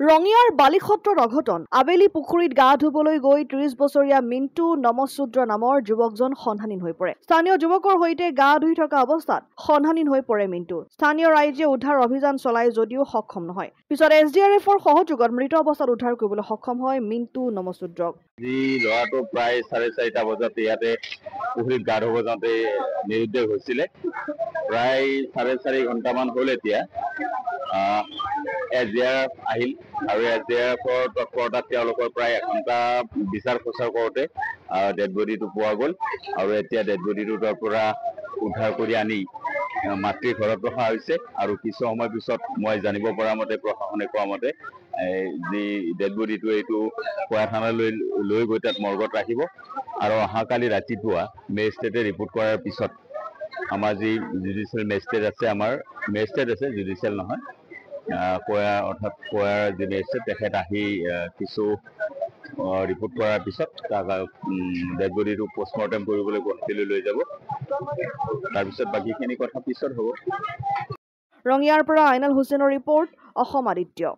ৰঙিয়াৰ বালিসত্ৰত অঘটন আবেলি পুখুৰীত গা ধুবলৈ গৈ ৩০ বছৰীয়া মিণ্টু নমশূদ্ৰ নামৰ যুৱকজন সন্ধানহীন হৈ পৰে। স্থানীয় যুৱকৰ সৈতে গা ধুই থকা অৱস্থাত সন্ধানহীন হৈ পৰে মিণ্টু। স্থানীয় ৰাইজে উদ্ধাৰ অভিযান চলাই যদিও সক্ষম নহয়। পিছত SDRFৰ সহযোগত মৃত অৱস্থাত উদ্ধাৰ কৰিবলৈ সক্ষম হয় মিণ্টু নমশূদ্ৰক। ল'ৰাটো প্ৰায় 4:30 বজাত ইয়াতে পুখুৰীত গা ধুব যাওঁতে নিৰুদ্দেশ হৈছিলে। প্ৰায় 4.5 ঘণ্টামান হ'ল এতিয়া। SDRF আহিল আৰু SDRFৰ তৎপৰতাত তেওঁলোকৰ প্ৰায় এঘণ্টা বিচাৰ খোচাৰ কৰোঁতে ডেড বডিটো পোৱা গ'ল আৰু এতিয়া ডেড বডিটো তাৰ পৰা উদ্ধাৰ কৰি আনি মাতৃৰ ঘৰত ৰখা হৈছে আৰু কিছু সময় পিছত মই জানিব পৰা মতে প্ৰশাসনে কোৱা মতে যি ডেড বডিটো এইটো কোৱা থানালৈ লৈ গৈ তাত মৰ্গত ৰাখিব আৰু অহাকালি ৰাতিপুৱা মেজিষ্ট্ৰেটে ৰিপৰ্ট কৰাৰ পিছত আমাৰ যি জুডিচিয়েল মেজিষ্ট্ৰেট আছে জুডিচিয়েল নহয় কোৱাৰ যি মেজিষ্ট্ৰেট তেখেত আহি কিছু ৰিপৰ্ট কৰাৰ পিছত তাক ডেড বডিটো পষ্টমৰ্টেম কৰিবলৈ গুৱাহাটীলৈ লৈ যাব। তাৰপিছত বাকীখিনি কথা পিছত হ'ব। ৰঙিয়াৰ পৰা আইনাল হুছেইনৰ ৰিপৰ্ট, অসম আদিত্য।